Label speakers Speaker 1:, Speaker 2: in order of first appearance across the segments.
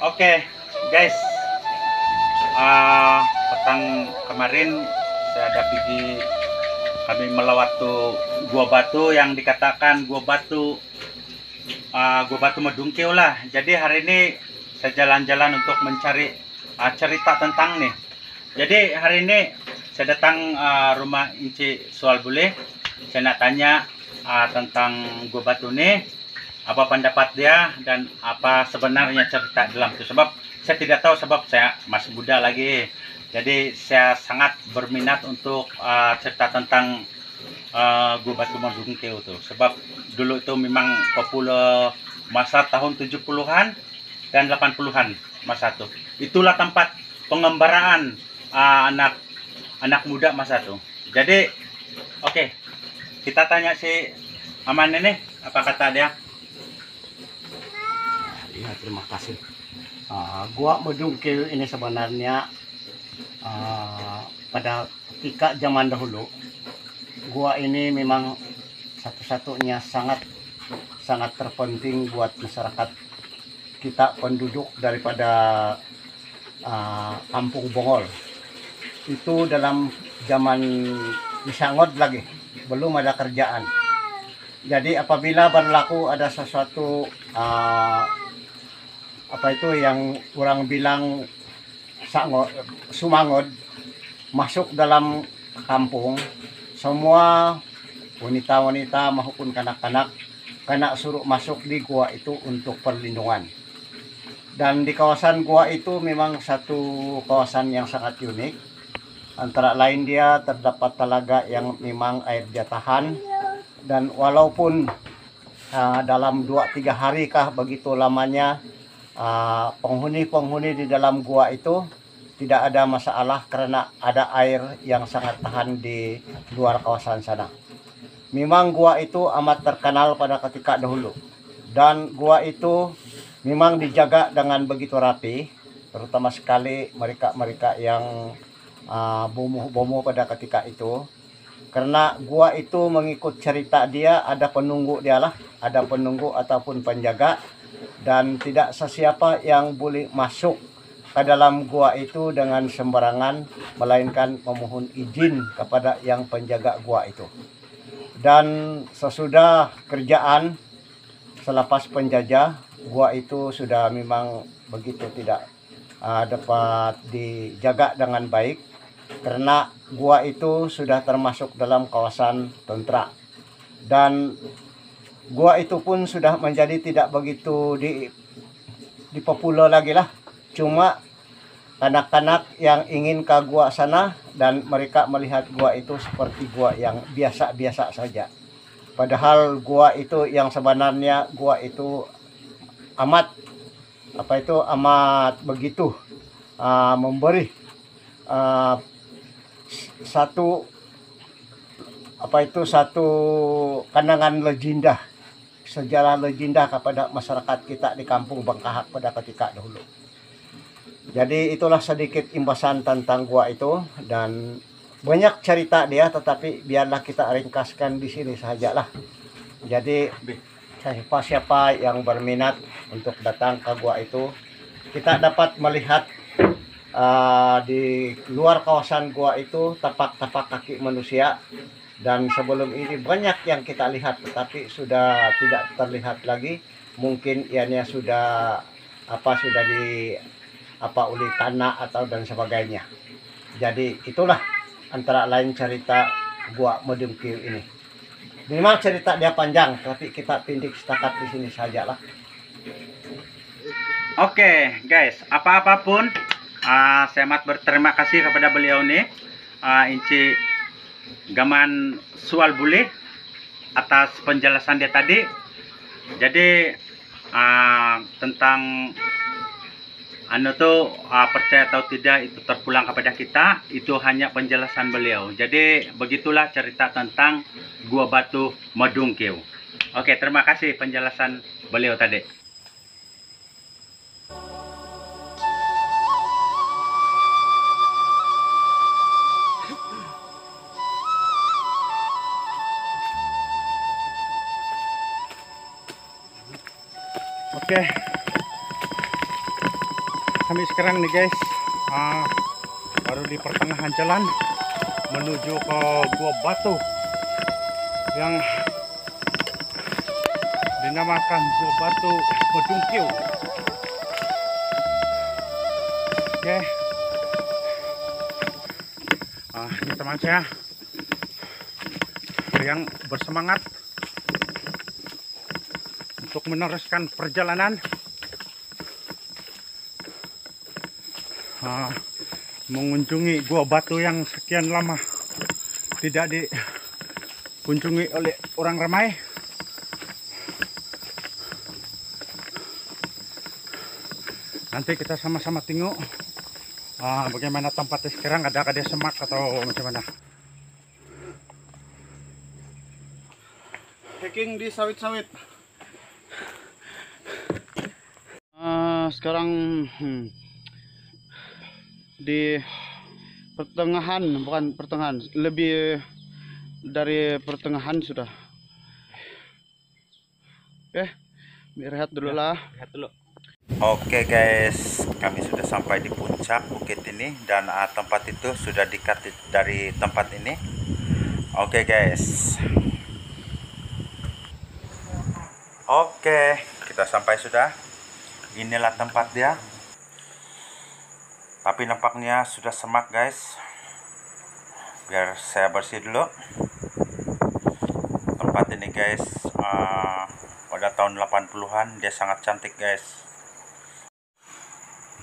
Speaker 1: Oke, guys, petang kemarin saya ada pergi, kami melawat tuh Gua Batu yang dikatakan Gua Batu Medungkeu lah. Jadi hari ini saya jalan-jalan untuk mencari cerita tentang nih. Jadi hari ini saya datang rumah Inci Sual Bule. Saya nak tanya tentang Gua Batu nih, apa pendapat dia dan apa sebenarnya cerita dalam itu. Sebab saya tidak tahu, sebab saya masih muda lagi. Jadi saya sangat berminat untuk cerita tentang Gua Batu Medungkeu itu. Sebab dulu itu memang populer masa tahun 70-an dan 80-an masa itu. Itulah tempat pengembaraan anak muda masa itu. Jadi oke, kita tanya si Aman ini apa kata dia.
Speaker 2: Ya, terima kasih. Gua Medungkeu ini sebenarnya pada ketika zaman dahulu, gua ini memang satu-satunya sangat terpenting buat masyarakat kita, penduduk daripada Kampung Bongol. Itu dalam zaman disangod lagi, belum ada kerjaan. Jadi apabila berlaku ada sesuatu apa itu yang kurang bilang sumangod masuk dalam kampung, semua wanita-wanita maupun kanak-kanak kena suruh masuk di gua itu untuk perlindungan. Dan di kawasan gua itu memang satu kawasan yang sangat unik. Antara lain dia terdapat telaga yang memang air dia tahan, dan walaupun dalam 2-3 hari kah begitu lamanya penghuni di dalam gua itu tidak ada masalah karena ada air yang sangat tahan di luar kawasan sana. Memang gua itu amat terkenal pada ketika dahulu, dan gua itu memang dijaga dengan begitu rapi, terutama sekali mereka yang bomo pada ketika itu. Karena gua itu mengikut cerita dia, ada penunggu dialah, ada penunggu ataupun penjaga, dan tidak sesiapa yang boleh masuk ke dalam gua itu dengan sembarangan, melainkan memohon izin kepada yang penjaga gua itu. Dan sesudah kerjaan, selepas penjajah, gua itu sudah memang begitu tidak dapat dijaga dengan baik, karena gua itu sudah termasuk dalam kawasan tentara, dan gua itu pun sudah menjadi tidak begitu dipopuler lagi lah. Cuma kanak-kanak yang ingin ke gua sana dan mereka melihat gua itu seperti gua yang biasa-biasa saja. Padahal gua itu yang sebenarnya gua itu amat begitu memberi satu kenangan legenda, sejarah legenda kepada masyarakat kita di Kampung Bangkahak pada ketika dahulu. Jadi itulah sedikit imbasan tentang gua itu, dan banyak cerita dia, tetapi biarlah kita ringkaskan di sini sajalah. Jadi siapa yang berminat untuk datang ke gua itu, kita dapat melihat di luar kawasan gua itu tapak-tapak kaki manusia, dan sebelum ini banyak yang kita lihat tetapi sudah tidak terlihat lagi. Mungkin ianya sudah oleh tanah atau dan sebagainya. Jadi itulah antara lain cerita Gua Medungkeu ini. Memang cerita dia panjang, tapi kita pindik setakat di sini sajalah.
Speaker 1: Oke, guys, apapun saya amat berterima kasih kepada beliau nih, Inci Gaman Sual Bule, atas penjelasan dia tadi. Jadi tentang percaya atau tidak itu terpulang kepada kita, itu hanya penjelasan beliau. Jadi begitulah cerita tentang Gua Batu Medungkeu. Oke, terima kasih penjelasan beliau tadi. Oke. kami sekarang nih guys, baru di pertengahan jalan menuju ke Gua Batu yang dinamakan Gua Batu Medungkil. Oke, ini teman saya yang bersemangat untuk meneruskan perjalanan mengunjungi Gua Batu yang sekian lama tidak dikunjungi oleh orang ramai. Nanti kita sama-sama tengok bagaimana tempatnya sekarang, adakah dia semak atau macam mana.
Speaker 2: Hiking di sawit-sawit.
Speaker 3: Sekarang di pertengahan, bukan pertengahan, lebih dari pertengahan sudah. Oke, rehat dulu lah.
Speaker 1: Lihat dulu. Oke guys, kami sudah sampai di puncak bukit ini dan tempat itu sudah dekat dari tempat ini. Oke guys. Oke, kita sampai sudah. Inilah tempat dia. Tapi nampaknya sudah semak guys. Biar saya bersih dulu. Tempat ini guys, pada tahun 80-an dia sangat cantik guys.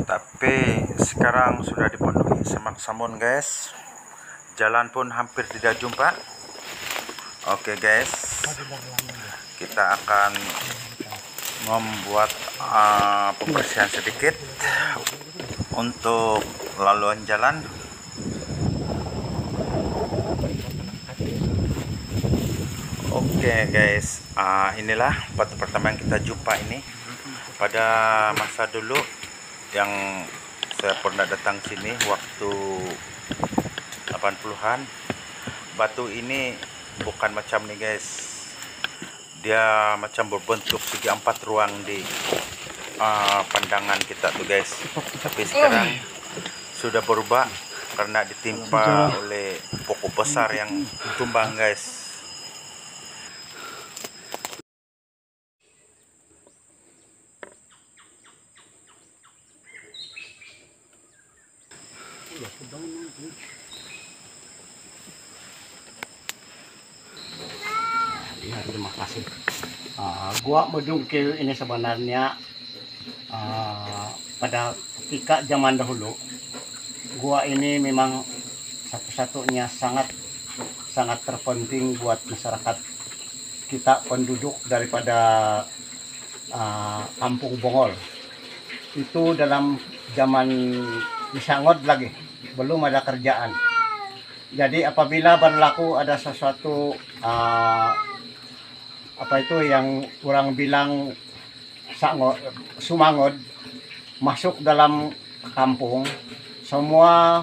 Speaker 1: Tapi sekarang sudah dipenuhi semak samun guys. Jalan pun hampir tidak jumpa. Oke guys, kita akan membuat pembersihan sedikit untuk laluan jalan. Oke guys, inilah batu pertama yang kita jumpa ini. Pada masa dulu yang saya pernah datang sini waktu 80-an, batu ini bukan macam nih guys. Dia macam berbentuk segi 4 ruang di pandangan kita tuh guys. Tapi sekarang sudah berubah karena ditimpa oleh pokok besar yang tumbang guys.
Speaker 2: Ya, terima kasih. Gua Medungkil ini sebenarnya pada ketika zaman dahulu, gua ini memang satu-satunya sangat terpenting buat masyarakat kita penduduk daripada Kampung Bongol. Itu dalam zaman disangod lagi, belum ada kerjaan. Jadi apabila berlaku ada sesuatu apa itu yang orang bilang sumangod masuk dalam kampung, semua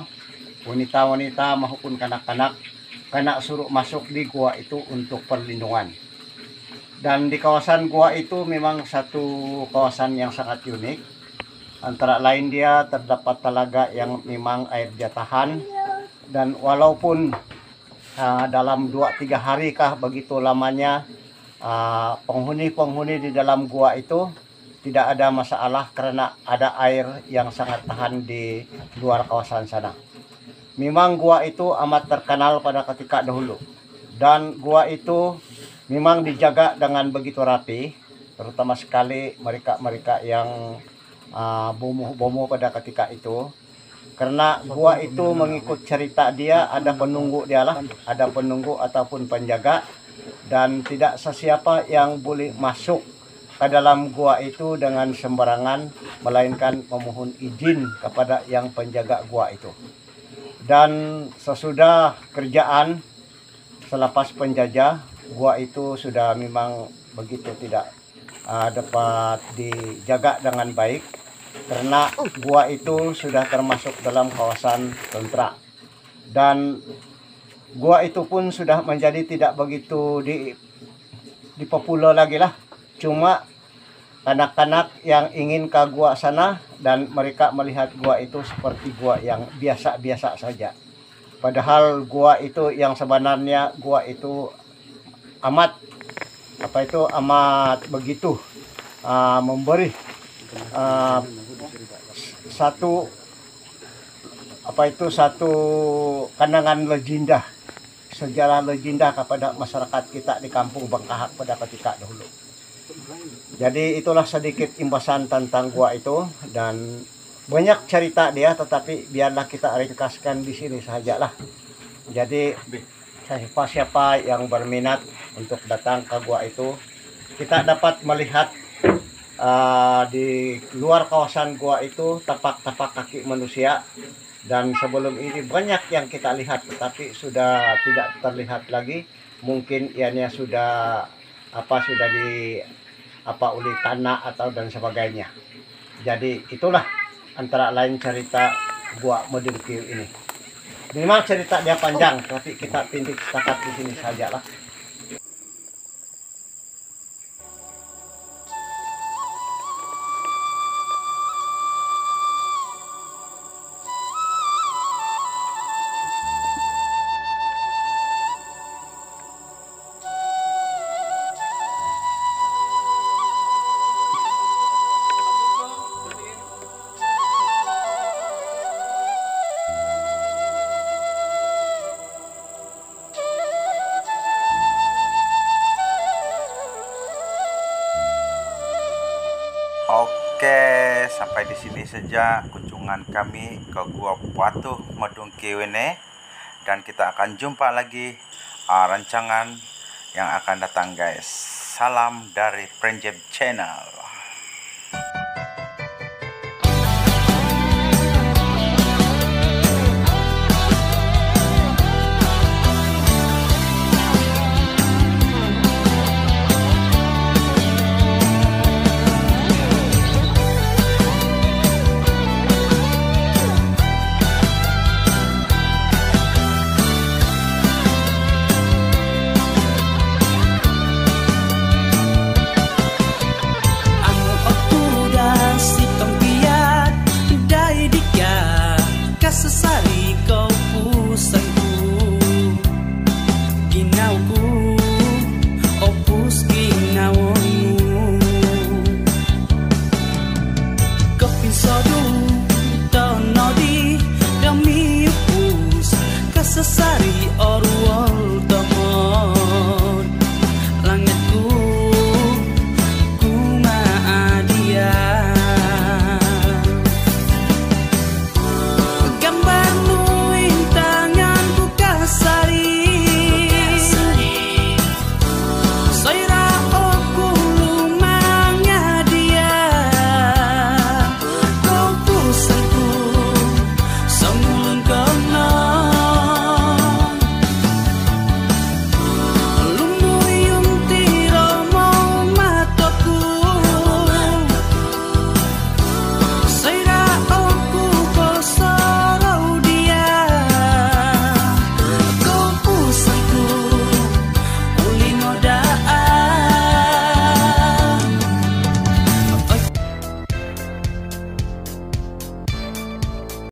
Speaker 2: wanita-wanita maupun kanak-kanak kena suruh masuk di gua itu untuk perlindungan. Dan di kawasan gua itu memang satu kawasan yang sangat unik. Antara lain dia terdapat telaga yang memang air dia tahan, dan walaupun dalam 2-3 hari kah begitu lamanya penghuni-penghuni di dalam gua itu tidak ada masalah karena ada air yang sangat tahan di luar kawasan sana. Memang gua itu amat terkenal pada ketika dahulu, dan gua itu memang dijaga dengan begitu rapi, terutama sekali mereka yang bomo pada ketika itu. Karena gua itu mengikut cerita dia, ada penunggu dia lah, ada penunggu ataupun penjaga, dan tidak sesiapa yang boleh masuk ke dalam gua itu dengan sembarangan, melainkan memohon izin kepada yang penjaga gua itu. Dan sesudah kerjaan, selepas penjajah, gua itu sudah memang begitu tidak dapat dijaga dengan baik, karena gua itu sudah termasuk dalam kawasan tentara, dan gua itu pun sudah menjadi tidak begitu dipopuler lagi lah. Cuma kanak-kanak yang ingin ke gua sana dan mereka melihat gua itu seperti gua yang biasa-biasa saja. Padahal gua itu yang sebenarnya gua itu amat begitu memberi satu kenangan legenda, sejarah legenda kepada masyarakat kita di kampung Bangkahak pada ketika dahulu. Jadi itulah sedikit imbasan tentang gua itu, dan banyak cerita dia, tetapi biarlah kita ringkaskan di sini sajalah. Jadi siapa-siapa yang berminat untuk datang ke gua itu, kita dapat melihat di luar kawasan gua itu tapak-tapak kaki manusia, dan sebelum ini banyak yang kita lihat tetapi sudah tidak terlihat lagi. Mungkin ianya sudah oleh tanah atau dan sebagainya. Jadi itulah antara lain cerita gua Medengkiu ini. Memang cerita dia panjang, tapi kita pindik setakat di sini sajalah.
Speaker 1: Oke, sampai di sini saja kunjungan kami ke Gua Batu Medengkiu ini, dan kita akan jumpa lagi rancangan yang akan datang, guys. Salam dari Prenjeb Channel.
Speaker 4: Sesari kau pusangku, ginauku, opus ginaumu. Kepisodu tonodi kami upus, kesesari or